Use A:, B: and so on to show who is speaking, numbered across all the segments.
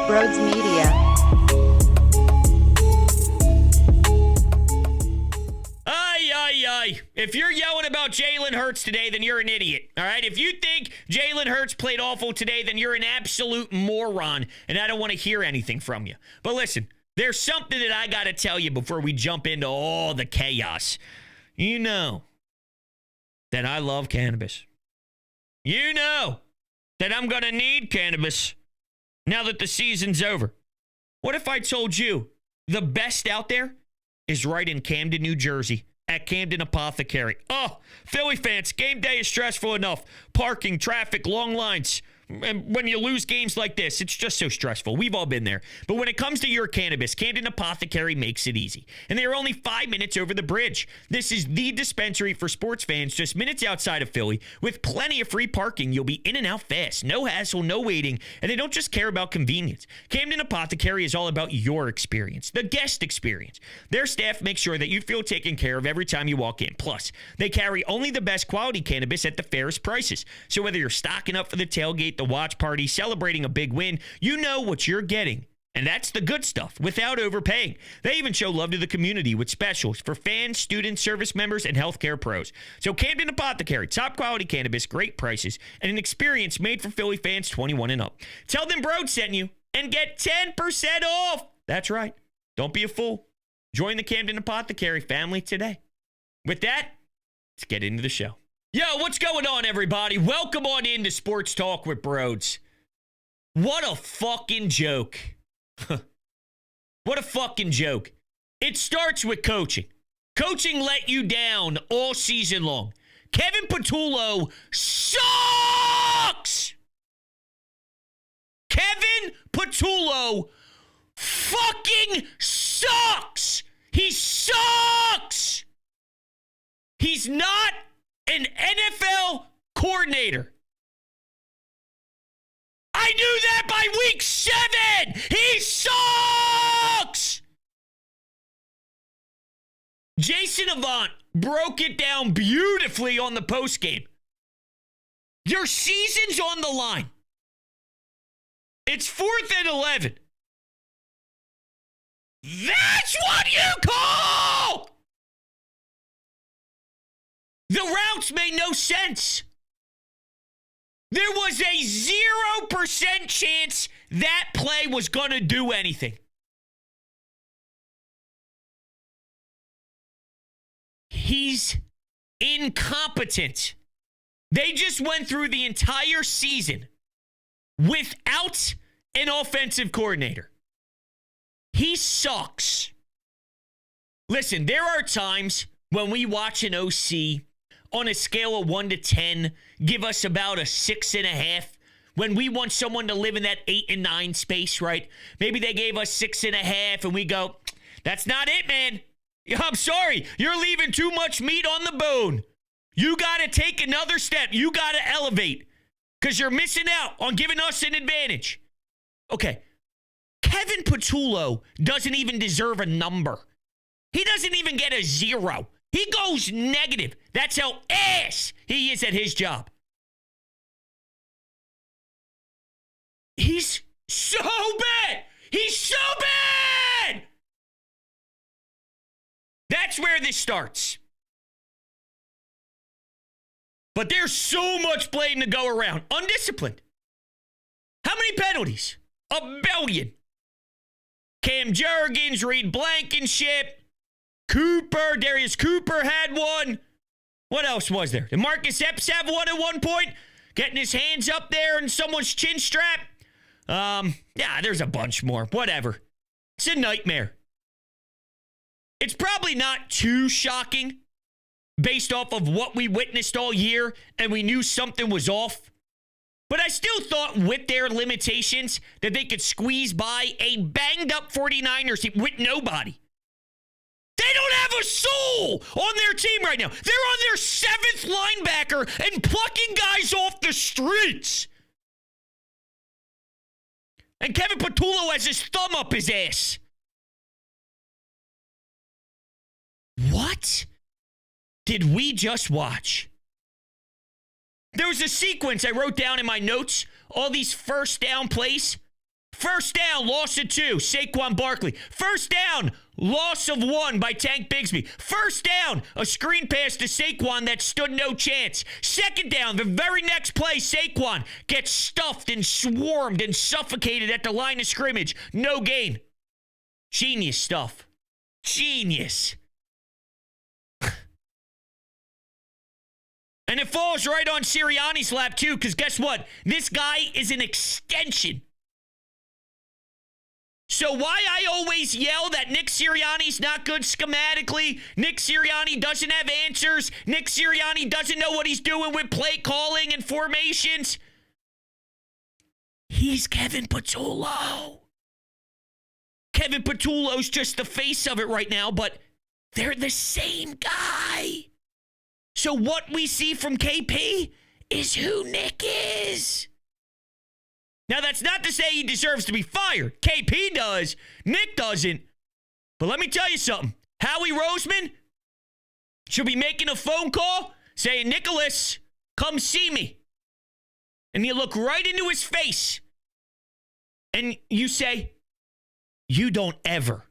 A: Brodes Media.
B: If you're yelling about Jalen Hurts today, then you're an idiot, all right? If you think Jalen Hurts played awful today, then you're an absolute moron, and I don't want to hear anything from you. But listen, there's something that I got to tell you before we jump into all the chaos. You know that I love cannabis. You know that I'm going to need cannabis now that the season's over. What if I told you the best out there is right in Camden, New Jersey, at Camden Apothecary? Oh, Philly fans, game day is stressful enough. Parking, traffic, long lines. And when you lose games like this, it's just so stressful. We've all been there. But when it comes to your cannabis, Camden Apothecary makes it easy. And they are only 5 minutes over the bridge. This is the dispensary for sports fans just minutes outside of Philly. With plenty of free parking, you'll be in and out fast. No hassle, no waiting. And they don't just care about convenience. Camden Apothecary is all about your experience, the guest experience. Their staff makes sure that you feel taken care of every time you walk in. Plus, they carry only the best quality cannabis at the fairest prices. So whether you're stocking up for the tailgate, the watch party, celebrating a big win, you know what you're getting. And that's the good stuff without overpaying. They even show love to the community with specials for fans, students, service members, and healthcare pros. So Camden Apothecary, top quality cannabis, great prices, and an experience made for Philly fans 21 and up. Tell them Brodes sent you and get 10% off. That's right. Don't be a fool. Join the Camden Apothecary family today. With that, let's get into the show. Yo, what's going on, everybody? Welcome on into Sports Talk with Brodes. What a fucking joke. What a fucking joke. It starts with coaching. Coaching let you down all season long. Kevin Patullo sucks! Kevin Patullo fucking sucks! He sucks! He's not an NFL coordinator. I knew that by week 7. He sucks. Jason Avant broke it down beautifully on the postgame. Your season's on the line. It's 4th and 11. That's what you call! The routes made no sense. There was a 0% chance that play was going to do anything. He's incompetent. They just went through the entire season without an offensive coordinator. He sucks. Listen, there are times when we watch an OC on a scale of 1 to 10, give us about a 6.5. When we want someone to live in that 8 and 9 space, right? Maybe they gave us 6.5 and we go, that's not it, man. I'm sorry. You're leaving too much meat on the bone. You got to take another step. You got to elevate because you're missing out on giving us an advantage. Okay. Kevin Patullo doesn't even deserve a number. He doesn't even get a 0. He goes negative. That's how ass he is at his job. He's so bad. He's so bad. That's where this starts. But there's so much blame to go around. Undisciplined. How many penalties? A billion. Cam Jurgens, Reed Blankenship, Cooper, Darius Cooper had one. What else was there? Did Marcus Epps have one at one point? Getting his hands up there in someone's chin strap? Yeah, there's a bunch more. Whatever. It's a nightmare. It's probably not too shocking based off of what we witnessed all year and we knew something was off. But I still thought with their limitations that they could squeeze by a banged up 49ers team with nobody. They don't have a soul on their team right now. They're on their 7th linebacker and plucking guys off the streets. And Kevin Patullo has his thumb up his ass. What did we just watch? There was a sequence I wrote down in my notes. All these first down plays. First down, loss of 2, Saquon Barkley. First down, loss of 1 by Tank Bigsby. First down, a screen pass to Saquon that stood no chance. Second down, the very next play, Saquon gets stuffed and swarmed and suffocated at the line of scrimmage. No gain. Genius stuff. Genius. And it falls right on Sirianni's lap, too, because guess what? This guy is an extension. So why I always yell that Nick Sirianni's not good schematically, Nick Sirianni doesn't have answers, Nick Sirianni doesn't know what he's doing with play calling and formations, he's Kevin Patullo. Kevin Patullo's just the face of it right now, but they're the same guy. So what we see from KP is who Nick is. Now, that's not to say he deserves to be fired. KP does. Nick doesn't. But let me tell you something. Howie Roseman should be making a phone call saying, Nicholas, come see me. And you look right into his face. And you say, you don't ever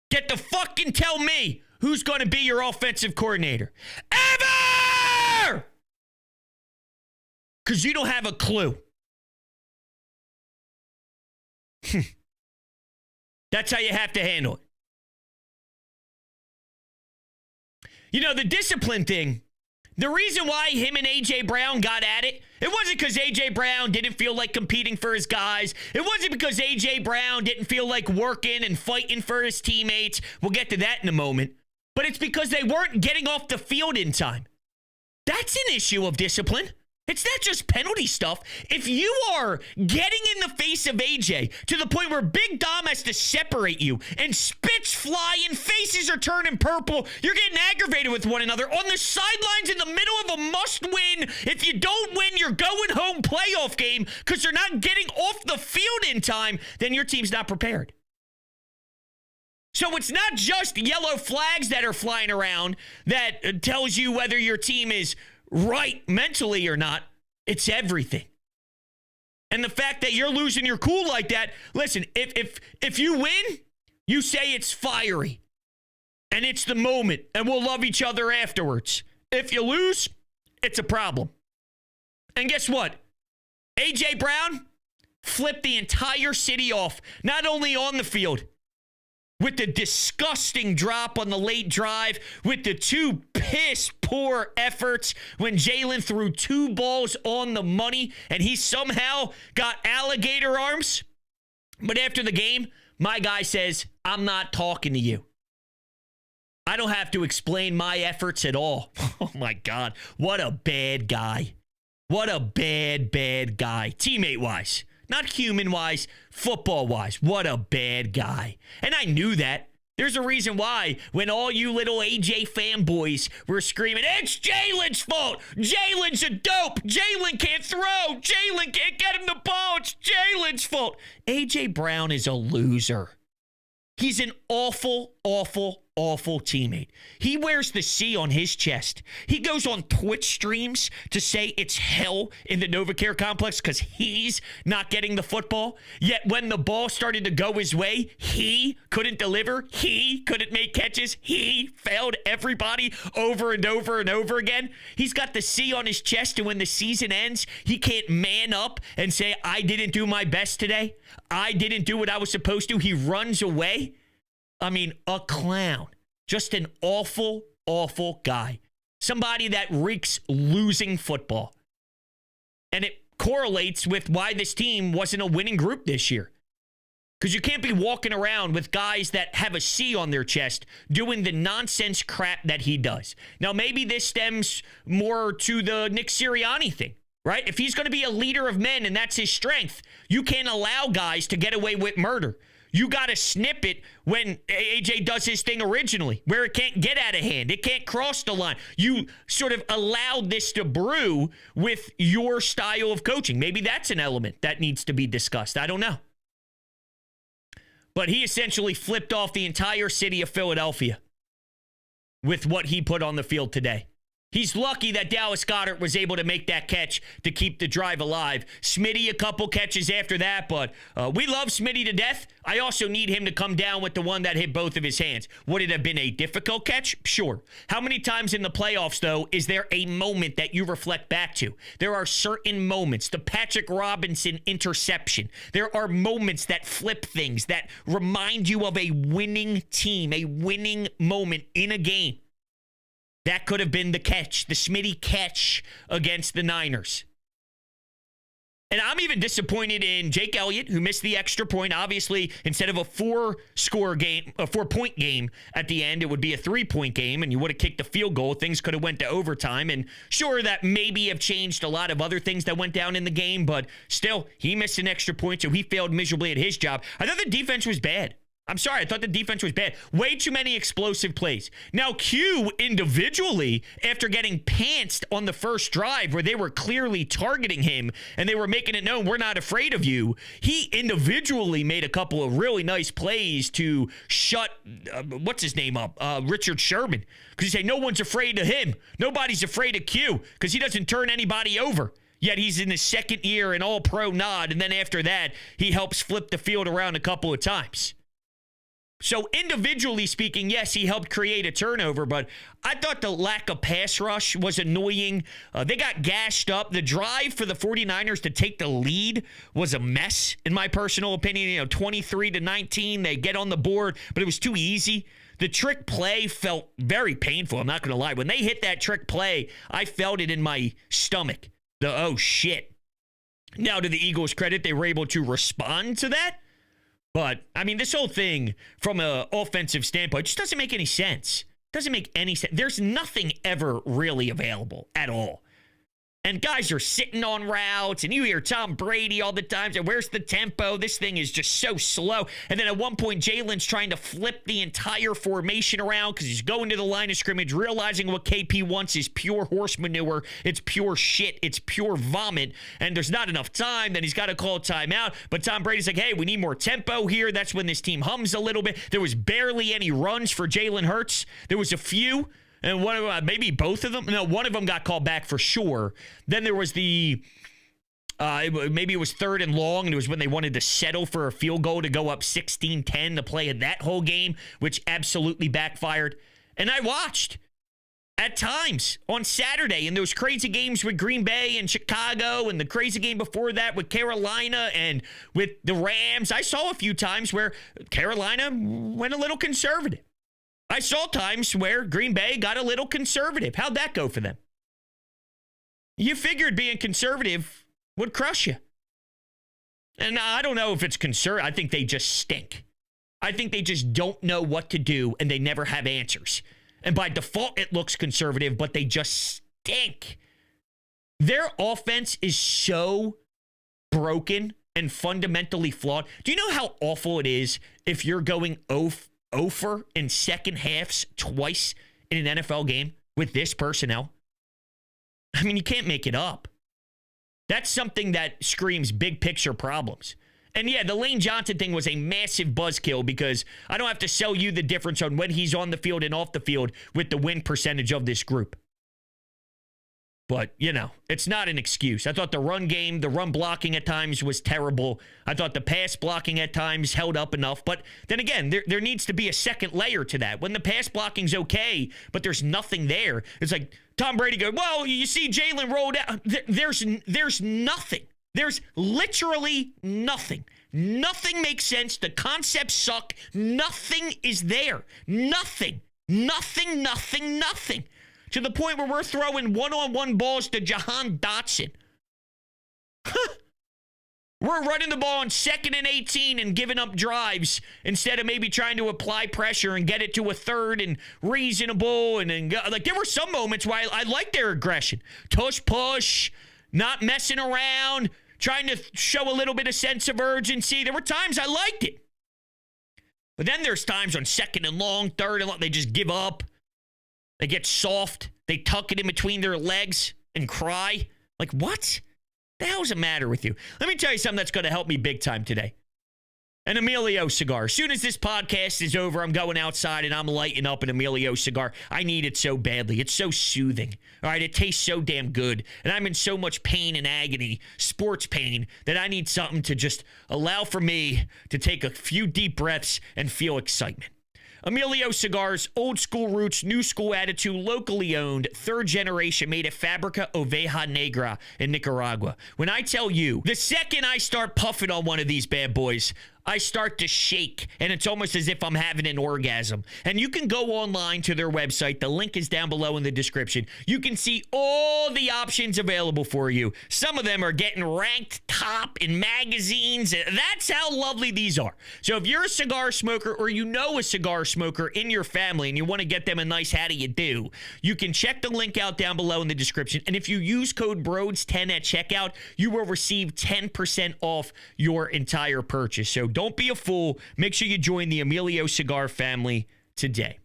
B: get to fucking tell me who's going to be your offensive coordinator. Ever! Because you don't have a clue. That's how you have to handle it. You know, the discipline thing, the reason why him and A.J. Brown got at it, it wasn't because A.J. Brown didn't feel like competing for his guys. It wasn't because A.J. Brown didn't feel like working and fighting for his teammates. We'll get to that in a moment. But it's because they weren't getting off the field in time. That's an issue of discipline. It's not just penalty stuff. If you are getting in the face of AJ to the point where Big Dom has to separate you and spits fly and faces are turning purple, you're getting aggravated with one another on the sidelines in the middle of a must-win. If you don't win, you're going home playoff game because you're not getting off the field in time, then your team's not prepared. So it's not just yellow flags that are flying around that tells you whether your team is right mentally or not. It's everything. And the fact that you're losing your cool like that, listen, if you win, you say it's fiery and it's the moment and we'll love each other afterwards. If you lose, it's a problem. And guess what? A.J. Brown flipped the entire city off, not only on the field, with the disgusting drop on the late drive, with the two piss-poor efforts when Jalen threw 2 balls on the money and he somehow got alligator arms. But after the game, my guy says, I'm not talking to you. I don't have to explain my efforts at all. Oh, my God. What a bad guy. What a bad, bad guy. Teammate-wise. Not human-wise, football-wise. What a bad guy. And I knew that. There's a reason why when all you little AJ fanboys were screaming, it's Jalen's fault. Jalen's a dope. Jalen can't throw. Jalen can't get him the ball. It's Jalen's fault. AJ Brown is a loser. He's an awful, awful, awful teammate. He wears the C on his chest. He goes on Twitch streams to say it's hell in the NovaCare complex because he's not getting the football. Yet when the ball started to go his way, he couldn't deliver. He couldn't make catches. He failed everybody over and over and over again. He's got the C on his chest, and when the season ends, he can't man up and say, I didn't do my best today. I didn't do what I was supposed to. He runs away. I mean, a clown. Just an awful, awful guy. Somebody that reeks losing football. And it correlates with why this team wasn't a winning group this year. Because you can't be walking around with guys that have a C on their chest doing the nonsense crap that he does. Now, maybe this stems more to the Nick Sirianni thing, right? If he's going to be a leader of men and that's his strength, you can't allow guys to get away with murder. You got to snip it when AJ does his thing originally, where it can't get out of hand. It can't cross the line. You sort of allowed this to brew with your style of coaching. Maybe that's an element that needs to be discussed. I don't know. But he essentially flipped off the entire city of Philadelphia with what he put on the field today. He's lucky that Dallas Goedert was able to make that catch to keep the drive alive. Smitty, a couple catches after that, but we love Smitty to death. I also need him to come down with the one that hit both of his hands. Would it have been a difficult catch? Sure. How many times in the playoffs, though, is there a moment that you reflect back to? There are certain moments. The Patrick Robinson interception. There are moments that flip things, that remind you of a winning team, a winning moment in a game. That could have been the catch, the Smitty catch against the Niners. And I'm even disappointed in Jake Elliott, who missed the extra point. Obviously, instead of a 4-point game at the end, it would be a 3-point game, and you would have kicked the field goal. Things could have went to overtime. And sure, that maybe have changed a lot of other things that went down in the game, but still, he missed an extra point, so he failed miserably at his job. I thought the defense was bad. I'm sorry, I thought the defense was bad. Way too many explosive plays. Now, Q individually, after getting pantsed on the first drive where they were clearly targeting him and they were making it known, we're not afraid of you, he individually made a couple of really nice plays to shut, what's his name up? Richard Sherman. Because he said, no one's afraid of him. Nobody's afraid of Q because he doesn't turn anybody over. Yet he's in his second year, an all-pro nod, and then after that, he helps flip the field around a couple of times. So individually speaking, yes, he helped create a turnover, but I thought the lack of pass rush was annoying. They got gashed up. The drive for the 49ers to take the lead was a mess, in my personal opinion. 23-19, they get on the board, but it was too easy. The trick play felt very painful, I'm not going to lie. When they hit that trick play, I felt it in my stomach. Oh, shit. Now, to the Eagles' credit, they were able to respond to that. But, I mean, this whole thing from an offensive standpoint just doesn't make any sense. Doesn't make any sense. There's nothing ever really available at all. And guys are sitting on routes, and you hear Tom Brady all the time say, where's the tempo? This thing is just so slow. And then at one point, Jalen's trying to flip the entire formation around because he's going to the line of scrimmage, realizing what KP wants is pure horse manure. It's pure shit. It's pure vomit. And there's not enough time. Then he's got to call a timeout. But Tom Brady's like, hey, we need more tempo here. That's when this team hums a little bit. There was barely any runs for Jalen Hurts. There was a few. And one of maybe both of them. No, one of them got called back for sure. Then there was maybe it was 3rd and long, and it was when they wanted to settle for a field goal to go up 16-10 to play that whole game, which absolutely backfired. And I watched at times on Saturday in those crazy games with Green Bay and Chicago and the crazy game before that with Carolina and with the Rams. I saw a few times where Carolina went a little conservative. I saw times where Green Bay got a little conservative. How'd that go for them? You figured being conservative would crush you. And I don't know if it's conservative. I think they just stink. I think they just don't know what to do, and they never have answers. And by default, it looks conservative, but they just stink. Their offense is so broken and fundamentally flawed. Do you know how awful it is if you're going over in second halves twice in an NFL game with this personnel? I mean, you can't make it up. That's something that screams big picture problems. And yeah, the Lane Johnson thing was a massive buzzkill because I don't have to sell you the difference on when he's on the field and off the field with the win percentage of this group. But, it's not an excuse. I thought the run game, the run blocking at times was terrible. I thought the pass blocking at times held up enough. But then again, there needs to be a second layer to that. When the pass blocking's okay, but there's nothing there, it's like Tom Brady goes, well, you see Jalen rolled out. There's nothing. There's literally nothing. Nothing makes sense. The concepts suck. Nothing is there. Nothing. To the point where we're throwing one-on-one balls to Jahan Dotson. We're running the ball on 2nd and 18 and giving up drives instead of maybe trying to apply pressure and get it to a 3rd and reasonable. And then, there were some moments where I liked their aggression. Tush push, not messing around, trying to show a little bit of sense of urgency. There were times I liked it. But then there's times on 2nd and long, 3rd and long, they just give up. They get soft. They tuck it in between their legs and cry. Like, what? The hell's the matter with you? Let me tell you something that's going to help me big time today. An Emilio cigar. As soon as this podcast is over, I'm going outside and I'm lighting up an Emilio cigar. I need it so badly. It's so soothing. All right, it tastes so damn good. And I'm in so much pain and agony, sports pain, that I need something to just allow for me to take a few deep breaths and feel excitement. Emilio Cigars, old school roots, new school attitude, locally owned, third generation, made at Fabrica Oveja Negra in Nicaragua. When I tell you, the second I start puffing on one of these bad boys, I start to shake, and it's almost as if I'm having an orgasm. And you can go online to their website. The link is down below in the description. You can see all the options available for you. Some of them are getting ranked top in magazines. That's how lovely these are. So if you're a cigar smoker or you know a cigar smoker in your family and you want to get them a nice how do you do, you can check the link out down below in the description. And if you use code Brodes10 at checkout, you will receive 10% off your entire purchase. So don't be a fool. Make sure you join the Emilio Cigar family today.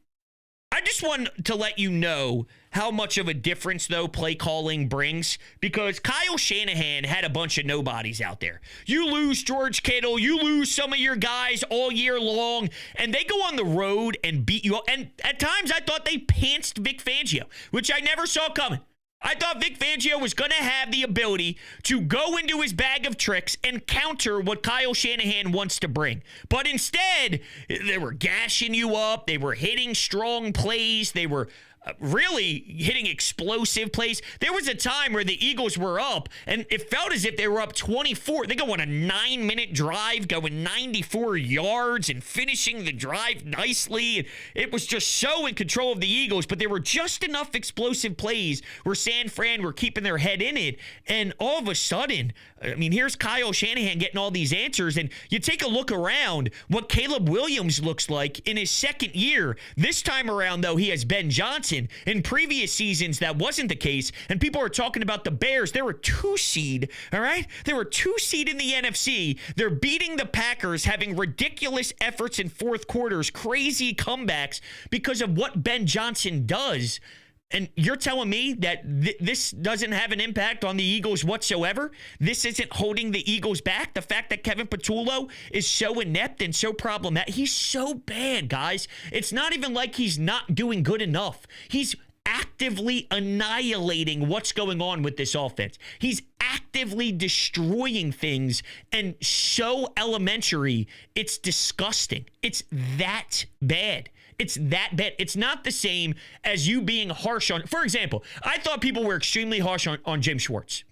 B: I just want to let you know how much of a difference, though, play calling brings, because Kyle Shanahan had a bunch of nobodies out there. You lose George Kittle, you lose some of your guys all year long, and they go on the road and beat you up. And at times, I thought they pantsed Vic Fangio, which I never saw coming. I thought Vic Fangio was going to have the ability to go into his bag of tricks and counter what Kyle Shanahan wants to bring. But instead, they were gashing you up. They were hitting strong plays. They were really hitting explosive plays. There was a time where the Eagles were up, and it felt as if they were up 24. They go on a 9-minute drive, going 94 yards and finishing the drive nicely. And it was just so in control of the Eagles, but there were just enough explosive plays where San Fran were keeping their head in it. And all of a sudden, I mean, here's Kyle Shanahan getting all these answers, and you take a look around what Caleb Williams looks like in his second year. This time around, though, he has Ben Johnson. In previous seasons, that wasn't the case, and people are talking about the Bears. They were 2 seed, all right? They were 2 seed in the NFC. They're beating the Packers, having ridiculous efforts in fourth quarters, crazy comebacks because of what Ben Johnson does. And you're telling me that this doesn't have an impact on the Eagles whatsoever? This isn't holding the Eagles back? The fact that Kevin Patullo is so inept and so problematic. He's so bad, guys. It's not even like he's not doing good enough. He's actively annihilating what's going on with this offense. He's actively destroying things, and so elementary, it's disgusting. It's that bad. It's that bad. It's not the same as you being harsh on. For example, I thought people were extremely harsh on Jim Schwartz.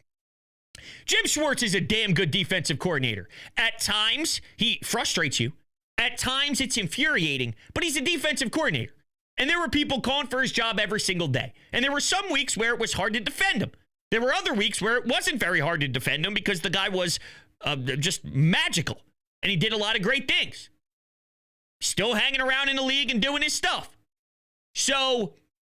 B: Jim Schwartz is a damn good defensive coordinator. At times, he frustrates you. At times, it's infuriating, but he's a defensive coordinator. And there were people calling for his job every single day. And there were some weeks where it was hard to defend him. There were other weeks where it wasn't very hard to defend him because the guy was just magical. And he did a lot of great things. Still hanging around in the league and doing his stuff. So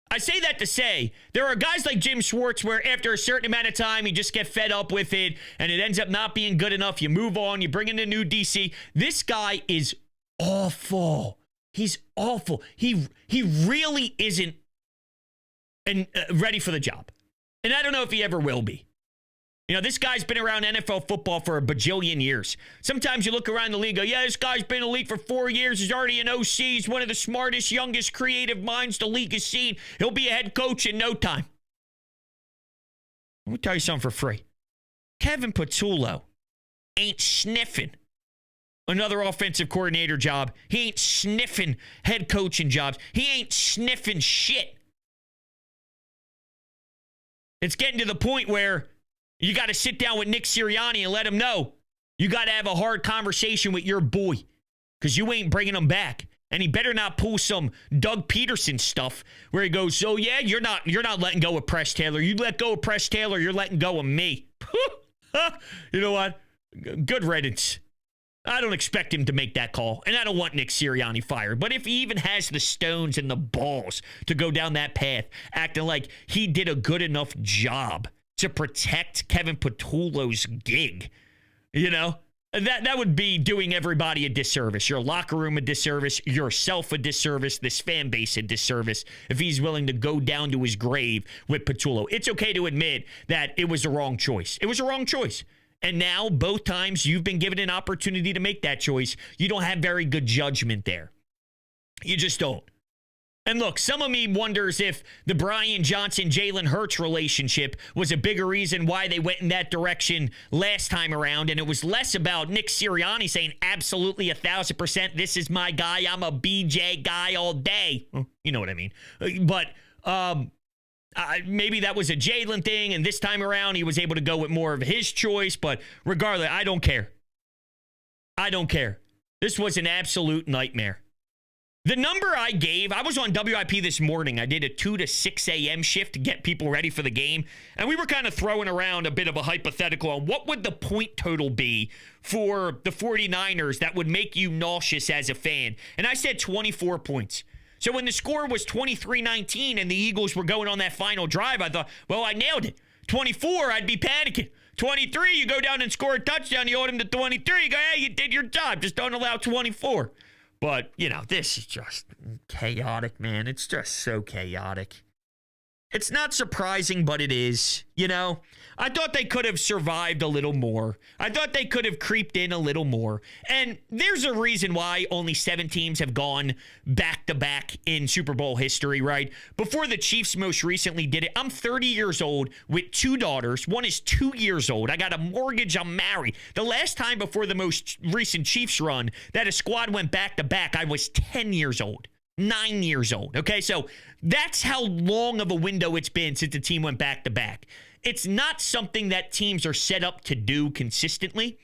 B: I say that to say there are guys like Jim Schwartz where after a certain amount of time, you just get fed up with it and it ends up not being good enough. You move on, you bring in a new DC. This guy is awful. He's awful. He really isn't ready for the job. And I don't know if he ever will be. You know, this guy's been around NFL football for a bajillion years. Sometimes you look around the league and go, yeah, this guy's been in the league for 4 years. He's already an OC. He's one of the smartest, youngest, creative minds the league has seen. He'll be a head coach in no time. Let me tell you something for free. Kevin Patullo ain't sniffing another offensive coordinator job. He ain't sniffing head coaching jobs. He ain't sniffing shit. It's getting to the point where you got to sit down with Nick Sirianni and let him know you got to have a hard conversation with your boy because you ain't bringing him back. And he better not pull some Doug Peterson stuff where he goes, "So yeah, you're not letting go of Press Taylor. You let go of Press Taylor, you're letting go of me." You know what? Good riddance. I don't expect him to make that call, and I don't want Nick Sirianni fired. But if he even has the stones and the balls to go down that path, acting like he did a good enough job to protect Kevin Patullo's gig, you know, that would be doing everybody a disservice. Your locker room a disservice, yourself a disservice, this fan base a disservice if he's willing to go down to his grave with Patullo. It's okay to admit that it was the wrong choice. It was a wrong choice. And now, both times you've been given an opportunity to make that choice, you don't have very good judgment there. You just don't. And look, some of me wonders if the Brian Johnson, Jalen Hurts relationship was a bigger reason why they went in that direction last time around. And it was less about Nick Sirianni saying, absolutely 1,000%, this is my guy. I'm a BJ guy all day. You know what I mean? But maybe that was a Jalen thing. And this time around, he was able to go with more of his choice. But regardless, I don't care. I don't care. This was an absolute nightmare. The number I gave, I was on WIP this morning. I did a 2 to 6 a.m. shift to get people ready for the game. And we were kind of throwing around a bit of a hypothetical on what would the point total be for the 49ers that would make you nauseous as a fan. And I said 24 points. So when the score was 23-19 and the Eagles were going on that final drive, I thought, well, I nailed it. 24, I'd be panicking. 23, you go down and score a touchdown. You hold him to 23. You go, hey, you did your job. Just don't allow 24. But, you know, this is just chaotic, man. It's just so chaotic. It's not surprising, but it is. You know, I thought they could have survived a little more. I thought they could have creeped in a little more. And there's a reason why only 7 teams have gone back-to-back in Super Bowl history, right? Before the Chiefs most recently did it, I'm 30 years old with 2 daughters. One is 2 years old. I got a mortgage. I'm married. The last time before the most recent Chiefs run that a squad went back-to-back, I was 10 years old. 9 years old. Okay, so that's how long of a window it's been since the team went back to back. It's not something that teams are set up to do consistently.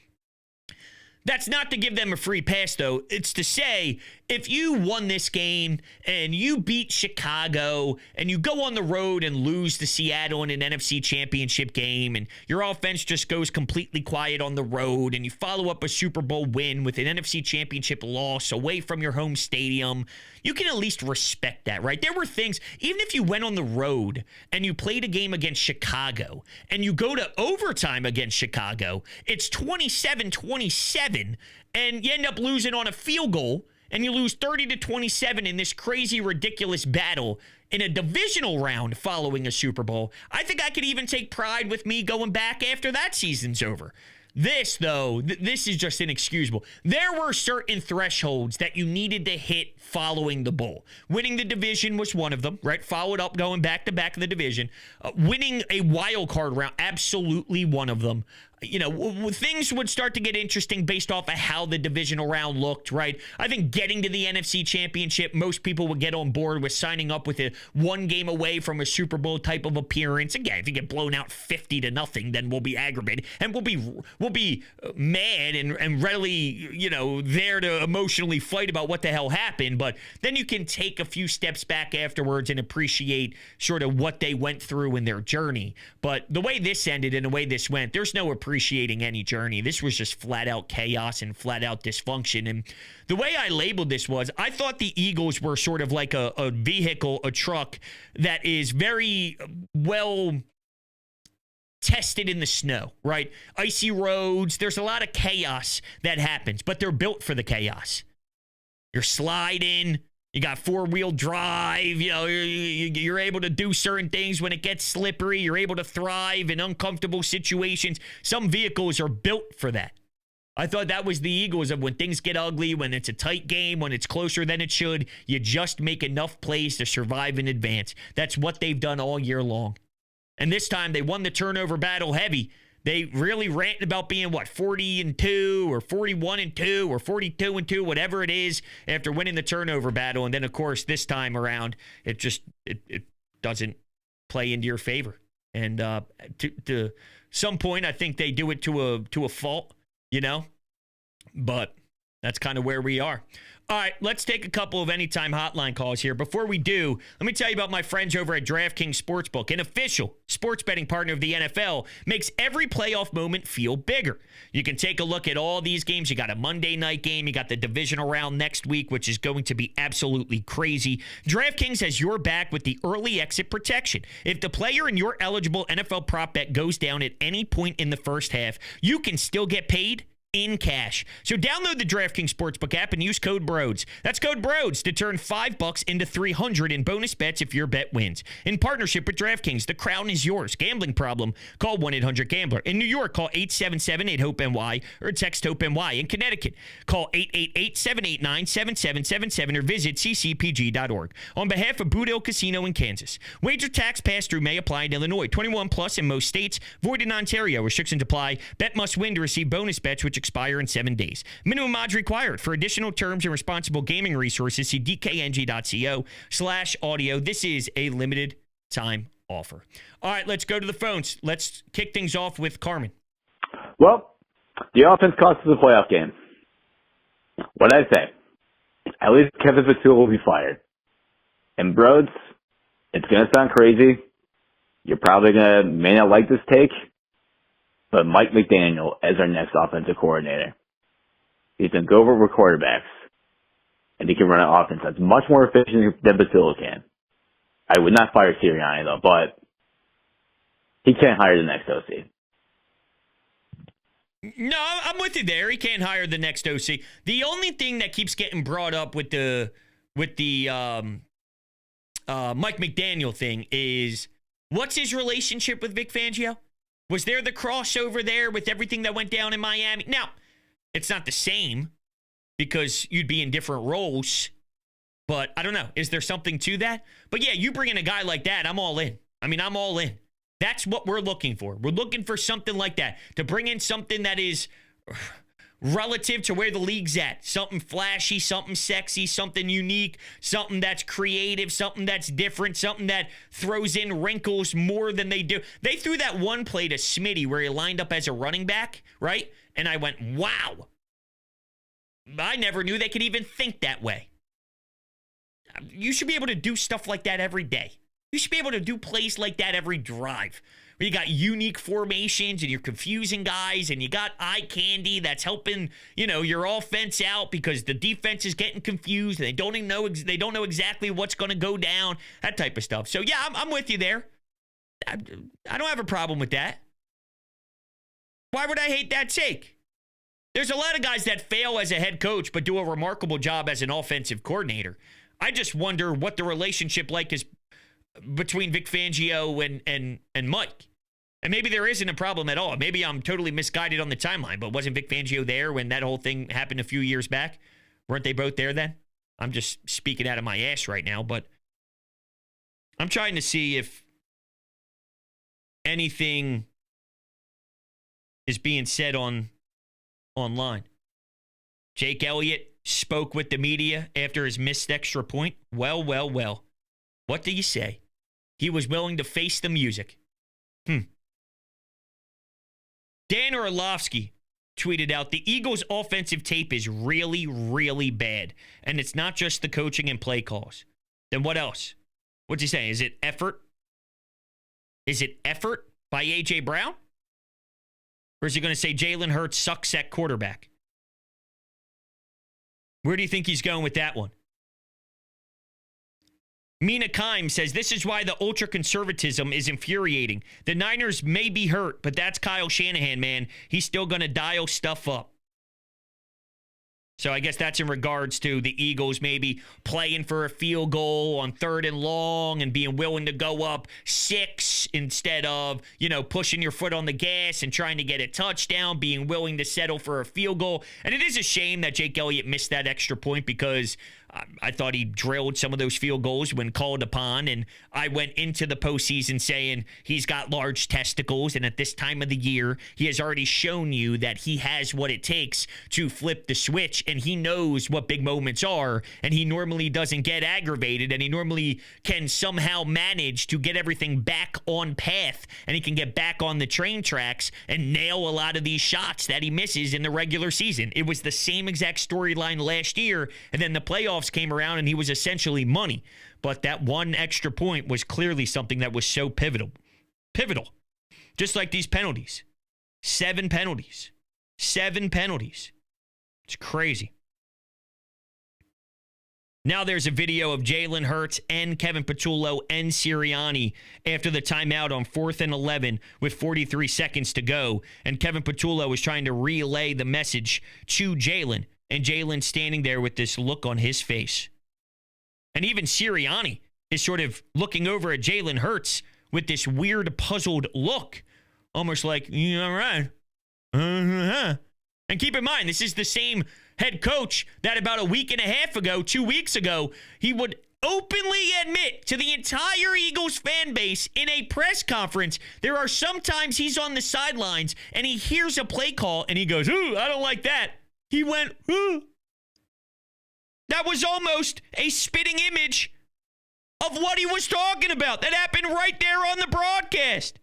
B: That's not to give them a free pass, though. It's to say, if you won this game and you beat Chicago and you go on the road and lose to Seattle in an NFC championship game and your offense just goes completely quiet on the road and you follow up a Super Bowl win with an NFC championship loss away from your home stadium, you can at least respect that, right? There were things, even if you went on the road and you played a game against Chicago and you go to overtime against Chicago, it's 27-27 and you end up losing on a field goal and you lose 30-27 in this crazy, ridiculous battle in a divisional round following a Super Bowl. I think I could even take pride with me going back after that season's over. This, though, this is just inexcusable. There were certain thresholds that you needed to hit following the bowl. Winning the division was one of them, right? Followed up going back to back in the division. Winning a wild card round, absolutely one of them. You know, things would start to get interesting based off of how the divisional round looked, right? I think getting to the NFC Championship, most people would get on board with signing up with a 1 game away from a Super Bowl type of appearance. Again, if you get blown out 50-0, then we'll be aggravated and we'll be mad and readily, you know, there to emotionally fight about what the hell happened. But then you can take a few steps back afterwards and appreciate sort of what they went through in their journey. But the way this ended and the way this went, there's no appreciating any journey. This was just flat out chaos and flat out dysfunction. And the way I labeled this was, I thought the Eagles were sort of like a vehicle, a truck that is very well tested in the snow, right? Icy roads. There's a lot of chaos that happens, but they're built for the chaos. You're sliding. You got 4-wheel drive, you know, you're able to do certain things when it gets slippery. You're able to thrive in uncomfortable situations. Some vehicles are built for that. I thought that was the Eagles of when things get ugly, when it's a tight game, when it's closer than it should, you just make enough plays to survive in advance. That's what they've done all year long. And this time they won the turnover battle heavy. They really ranted about being, 40-2 or 41-2 or 42-2, whatever it is, after winning the turnover battle. And then, of course, this time around, it doesn't play into your favor. And to some point, I think they do it to a fault, you know. But that's kind of where we are. All right, let's take a couple of anytime hotline calls here. Before we do, let me tell you about my friends over at DraftKings Sportsbook. An official sports betting partner of the NFL makes every playoff moment feel bigger. You can take a look at all these games. You got a Monday night game. You got the divisional round next week, which is going to be absolutely crazy. DraftKings has your back with the early exit protection. If the player in your eligible NFL prop bet goes down at any point in the first half, you can still get paid in cash. So download the DraftKings Sportsbook app and use code Brodes. That's code Brodes to turn $5 into $300 in bonus bets if your bet wins. In partnership with DraftKings, the crown is yours. Gambling problem? Call 1-800-GAMBLER. In New York, call 877-8-HOPE-NY or text HOPE-NY. In Connecticut, call 888-789-7777 or visit ccpg.org. On behalf of Boot Hill Casino in Kansas, wager tax pass-through may apply in Illinois. 21 plus in most states. Void in Ontario. Restrictions apply. Bet must win to receive bonus bets which expire in 7 days. Minimum odds required. For additional terms and responsible gaming resources, see dkng.co/audio. This is a limited time offer. All right, let's go to the phones. Let's kick things off with Carmen.
A: Well, the offense cost us a playoff game. What I say? At least Kevin Fatul will be fired. And Brodes, it's going to sound crazy. You're probably may not like this take, but Mike McDaniel as our next offensive coordinator. He's going to go over with quarterbacks, and he can run an offense that's much more efficient than Fatul can. I would not fire Sirianni, though, but he can't hire the next OC.
B: No, I'm with you there. He can't hire the next OC. The only thing that keeps getting brought up with the Mike McDaniel thing is, what's his relationship with Vic Fangio? Was there the crossover there with everything that went down in Miami? Now, it's not the same because you'd be in different roles, but I don't know. Is there something to that? But yeah, you bring in a guy like that, I'm all in. I'm all in. That's what we're looking for. We're looking for something like that, to bring in something that is relative to where the league's at. Something flashy, something sexy, something unique, something that's creative, something that's different, something that throws in wrinkles more than they do. They threw that one play to Smitty where he lined up as a running back, right? And I went, wow. I never knew they could even think that way. You should be able to do stuff like that every day. You should be able to do plays like that every drive, where you got unique formations and you're confusing guys and you got eye candy that's helping, your offense out because the defense is getting confused and they don't know exactly what's going to go down, that type of stuff. So yeah, I'm with you there. I don't have a problem with that. Why would I hate that take? There's a lot of guys that fail as a head coach but do a remarkable job as an offensive coordinator. I just wonder what the relationship is between Vic Fangio and Mike. And maybe there isn't a problem at all. Maybe I'm totally misguided on the timeline, but wasn't Vic Fangio there when that whole thing happened a few years back? Weren't they both there then? I'm just speaking out of my ass right now, but I'm trying to see if anything is being said online. Jake Elliott spoke with the media after his missed extra point. Well. What do you say? He was willing to face the music. Dan Orlovsky tweeted out, the Eagles' offensive tape is really, really bad. And it's not just the coaching and play calls. Then what else? What's he saying? Is it effort? Is it effort by A.J. Brown? Or is he going to say Jalen Hurts sucks at quarterback? Where do you think he's going with that one? Mina Kime says, this is why the ultra-conservatism is infuriating. The Niners may be hurt, but that's Kyle Shanahan, man. He's still going to dial stuff up. So I guess that's in regards to the Eagles maybe playing for a field goal on 3rd and long and being willing to go up 6 instead of, pushing your foot on the gas and trying to get a touchdown, being willing to settle for a field goal. And it is a shame that Jake Elliott missed that extra point because I thought he drilled some of those field goals when called upon, and I went into the postseason saying he's got large testicles, and at this time of the year, he has already shown you that he has what it takes to flip the switch, and he knows what big moments are, and he normally doesn't get aggravated, and he normally can somehow manage to get everything back on path, and he can get back on the train tracks and nail a lot of these shots that he misses in the regular season. It was the same exact storyline last year, and then the playoffs came around and he was essentially money. But that one extra point was clearly something that was so pivotal. Just like these penalties. 7 penalties. It's crazy. Now there's a video of Jalen Hurts and Kevin Patullo and Sirianni after the timeout on 4th and 11 with 43 seconds to go. And Kevin Patullo is trying to relay the message to Jalen. And Jalen standing there with this look on his face. And even Sirianni is sort of looking over at Jalen Hurts with this weird puzzled look. Almost like, all right. And keep in mind, this is the same head coach that about a week and a half ago, 2 weeks ago, he would openly admit to the entire Eagles fan base in a press conference, there are sometimes he's on the sidelines and he hears a play call and he goes, ooh, I don't like that. He went, ooh. That was almost a spitting image of what he was talking about. That happened right there on the broadcast.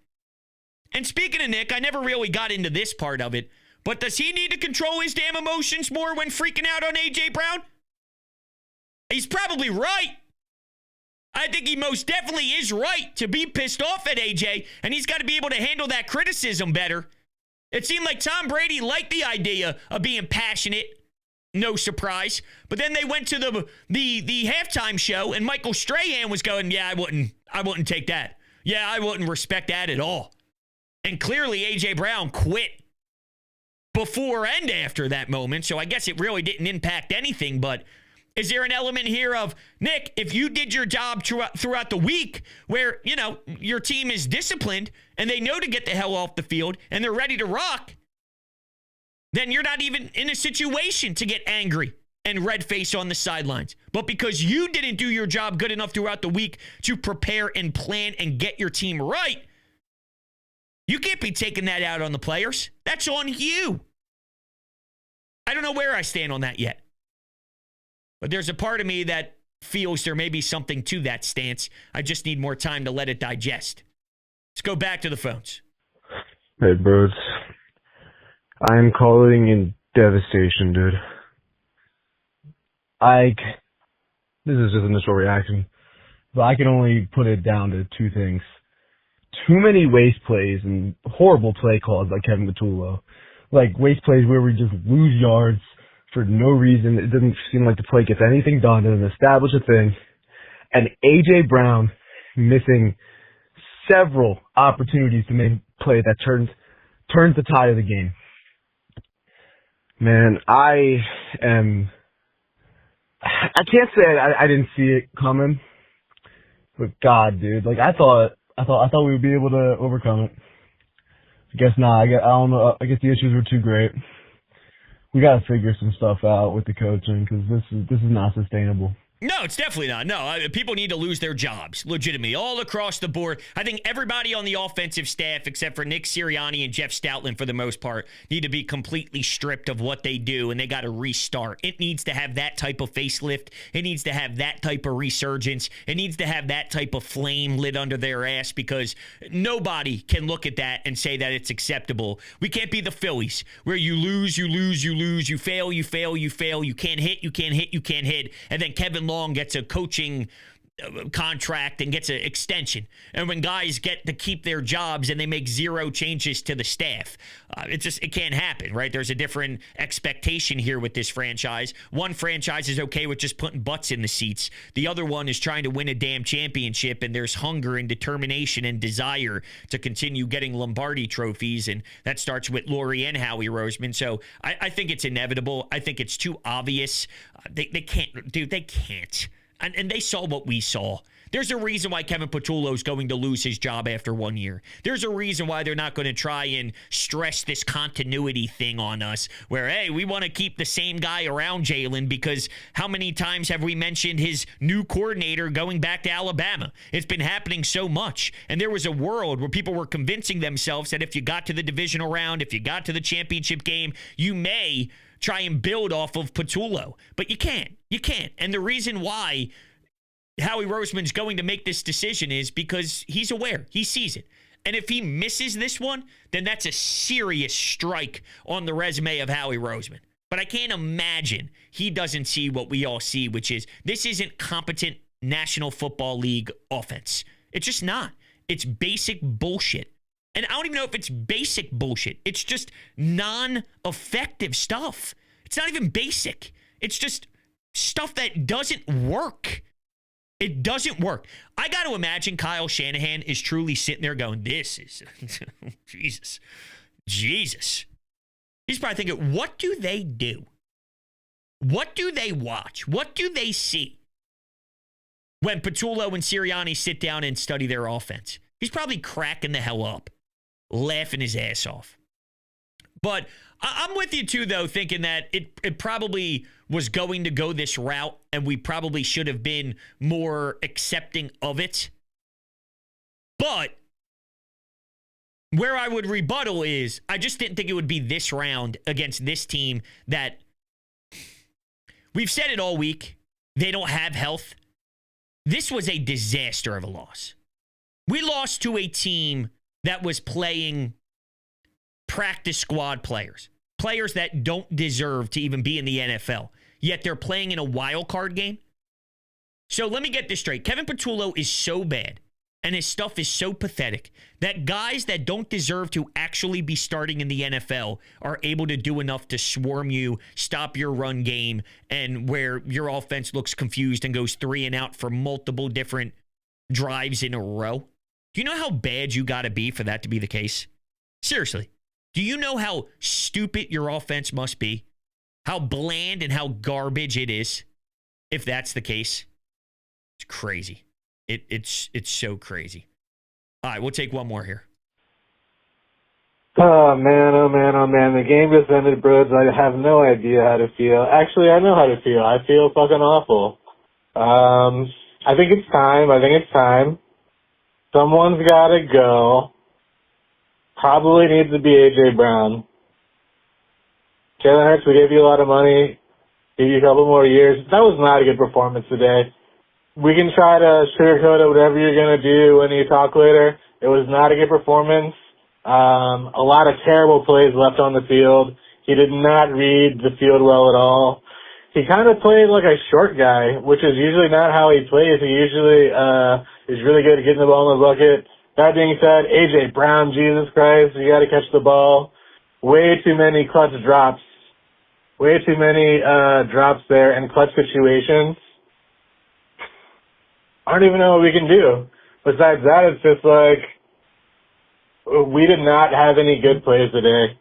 B: And speaking of Nick, I never really got into this part of it, but does he need to control his damn emotions more when freaking out on A.J. Brown? He's probably right. I think he most definitely is right to be pissed off at A.J., and he's got to be able to handle that criticism better. It seemed like Tom Brady liked the idea of being passionate. No surprise. But then they went to the halftime show, and Michael Strahan was going, yeah, I wouldn't take that. Yeah, I wouldn't respect that at all. And clearly A.J. Brown quit before and after that moment, so I guess it really didn't impact anything. But is there an element here of, Nick, if you did your job throughout the week where, your team is disciplined and they know to get the hell off the field and they're ready to rock, then you're not even in a situation to get angry and red face on the sidelines. But because you didn't do your job good enough throughout the week to prepare and plan and get your team right, you can't be taking that out on the players. That's on you. I don't know where I stand on that yet. But there's a part of me that feels there may be something to that stance. I just need more time to let it digest. Let's go back to the phones.
C: Hey, Brodes. I'm calling in devastation, dude. This is just initial reaction, but I can only put it down to two things. Too many waste plays and horrible play calls like Kevin Patullo. Like waste plays where we just lose yards for no reason. It doesn't seem like the play gets anything done, doesn't establish a thing. And A.J. Brown missing several opportunities to make a play that turns the tide of the game. Man, I can't say I didn't see it coming, but God, dude, like I thought we would be able to overcome it. I guess not. I don't know. I guess the issues were too great. We got to figure some stuff out with the coaching because this is not sustainable.
B: No, it's definitely not. No, people need to lose their jobs, legitimately, all across the board. I think everybody on the offensive staff, except for Nick Sirianni and Jeff Stoutland for the most part, need to be completely stripped of what they do, and they got to restart. It needs to have that type of facelift. It needs to have that type of resurgence. It needs to have that type of flame lit under their ass because nobody can look at that and say that it's acceptable. We can't be the Phillies where you lose, you fail, you can't hit, and then Kevin Long gets a coaching contract and gets an extension. And when guys get to keep their jobs and they make zero changes to the staff, it can't happen, right? There's a different expectation here with this franchise. One franchise is okay with just putting butts in the seats. The other one is trying to win a damn championship, and there's hunger and determination and desire to continue getting Lombardi trophies, and that starts with Laurie and Howie Roseman. So I think it's inevitable. I think it's too obvious. They can't, dude, they can't. And they saw what we saw. There's a reason why Kevin Patullo is going to lose his job after 1 year. There's a reason why they're not going to try and stress this continuity thing on us where, hey, we want to keep the same guy around Jalen because how many times have we mentioned his new coordinator going back to Alabama? It's been happening so much. And there was a world where people were convincing themselves that if you got to the divisional round, if you got to the championship game, you may try and build off of Patullo. But you can't. You can't. And the reason why Howie Roseman's going to make this decision is because he's aware. He sees it. And if he misses this one, then that's a serious strike on the resume of Howie Roseman. But I can't imagine he doesn't see what we all see, which is this isn't competent National Football League offense. It's just not. It's basic bullshit. And I don't even know if it's basic bullshit. It's just non-effective stuff. It's not even basic. It's just stuff that doesn't work. It doesn't work. I got to imagine Kyle Shanahan is truly sitting there going, this is, Jesus. He's probably thinking, what do they do? What do they watch? What do they see when Patullo and Sirianni sit down and study their offense? He's probably cracking the hell up, laughing his ass off. But I'm with you, too, though, thinking that it probably was going to go this route, and we probably should have been more accepting of it. But where I would rebuttal is I just didn't think it would be this round against this team that we've said it all week. They don't have health. This was a disaster of a loss. We lost to a team that was playing practice squad players that don't deserve to even be in the NFL, yet they're playing in a wild card game. So let me get this straight. Kevin Patullo is so bad and his stuff is so pathetic that guys that don't deserve to actually be starting in the NFL are able to do enough to swarm you, stop your run game, and where your offense looks confused and goes 3 and out for multiple different drives in a row. Do you know how bad you got to be for that to be the case? Seriously. Do you know how stupid your offense must be? How bland and how garbage it is if that's the case? It's crazy. It's so crazy. All right, we'll take one more here.
D: Oh, man, oh, man, oh, man. The game just ended, Brodes. I have no idea how to feel. Actually, I know how to feel. I feel fucking awful. I think it's time. Someone's got to go. Probably needs to be A.J. Brown. Jalen Hurts, we gave you a lot of money, give you a couple more years. That was not a good performance today. We can try to sugarcoat it, whatever you're going to do when you talk later. It was not a good performance. A lot of terrible plays left on the field. He did not read the field well at all. He kind of played like a short guy, which is usually not how he plays. He usually is really good at getting the ball in the bucket. That being said, A.J. Brown, Jesus Christ, you got to catch the ball. Way too many clutch drops. Way too many drops there in clutch situations. I don't even know what we can do. Besides that, it's just like we did not have any good plays today.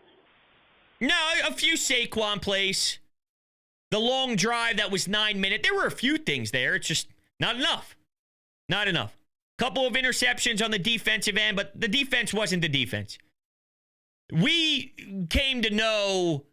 B: No, a few Saquon plays. The long drive that was 9 minutes. There were a few things there. It's just not enough. Not enough. Couple of interceptions on the defensive end, but the defense wasn't the defense. We came to know,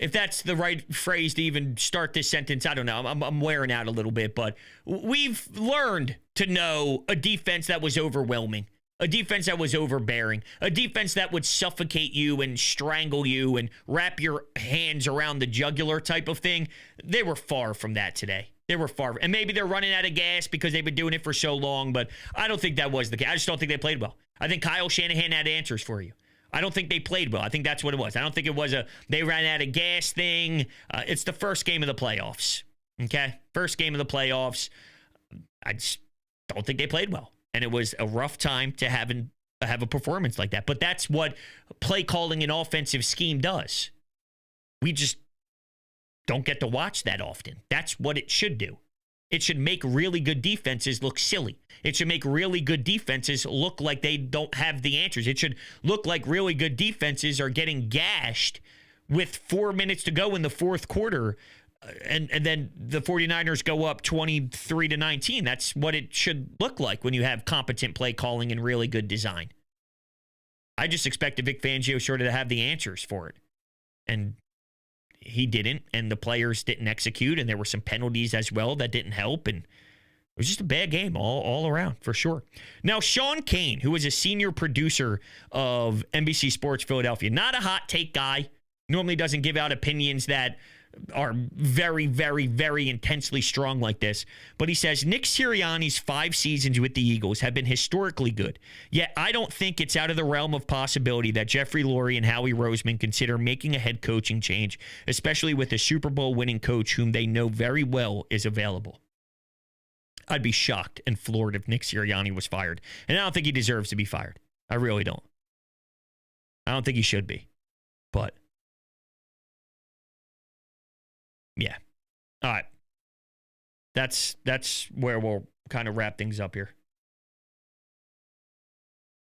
B: if that's the right phrase to even start this sentence, I don't know. I'm wearing out a little bit, but we've learned to know a defense that was overwhelming, a defense that was overbearing, a defense that would suffocate you and strangle you and wrap your hands around the jugular type of thing. They were far from that today. They were far. And maybe they're running out of gas because they've been doing it for so long, but I don't think that was the case. I just don't think they played well. I think Kyle Shanahan had answers for you. I don't think they played well. I think that's what it was. I don't think it was they ran out of gas thing. It's the first game of the playoffs. Okay? First game of the playoffs. I just don't think they played well. And it was a rough time to have a performance like that. But that's what play calling an offensive scheme does. We just don't get to watch that often. That's what it should do. It should make really good defenses look silly. It should make really good defenses look like they don't have the answers. It should look like really good defenses are getting gashed with 4 minutes to go in the fourth quarter, and then the 49ers go up 23-19. That's what it should look like when you have competent play calling and really good design. I just expected Vic Fangio sort of to have the answers for it. And he didn't, and the players didn't execute, and there were some penalties as well that didn't help, and it was just a bad game all around, for sure. Now, Sean Kane, who is a senior producer of NBC Sports Philadelphia, not a hot take guy, normally doesn't give out opinions that are very, very, very intensely strong like this. But he says, Nick Sirianni's 5 seasons with the Eagles have been historically good. Yet I don't think it's out of the realm of possibility that Jeffrey Lurie and Howie Roseman consider making a head coaching change, especially with a Super Bowl winning coach whom they know very well is available. I'd be shocked and floored if Nick Sirianni was fired. And I don't think he deserves to be fired. I really don't. I don't think he should be. But yeah, All right. That's where we'll kind of wrap things up here.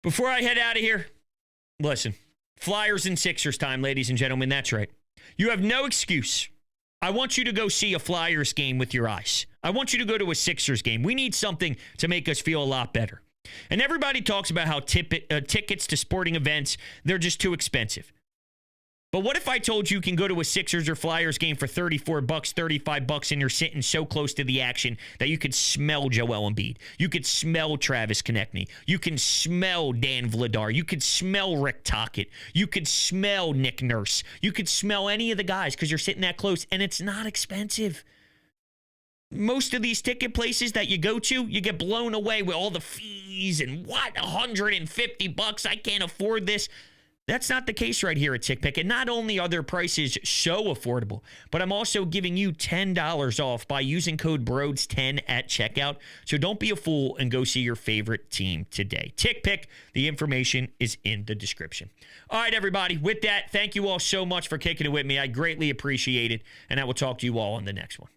B: Before I head out of here, listen, Flyers and Sixers time, ladies and gentlemen. That's right. You have no excuse. I want you to go see a Flyers game with your eyes. I want you to go to a Sixers game. We need something to make us feel a lot better. And everybody talks about how tickets to sporting events, they're just too expensive. But what if I told you can go to a Sixers or Flyers game for $34, $35, and you're sitting so close to the action that you could smell Joel Embiid. You could smell Travis Konechny. You can smell Dan Vladar. You could smell Rick Tocchet. You could smell Nick Nurse. You could smell any of the guys because you're sitting that close, and it's not expensive. Most of these ticket places that you go to, you get blown away with all the fees and what, $150? I can't afford this. That's not the case right here at TickPick. And not only are their prices so affordable, but I'm also giving you $10 off by using code BRODES10 at checkout. So don't be a fool and go see your favorite team today. TickPick, the information is in the description. All right, everybody. With that, thank you all so much for kicking it with me. I greatly appreciate it. And I will talk to you all on the next one.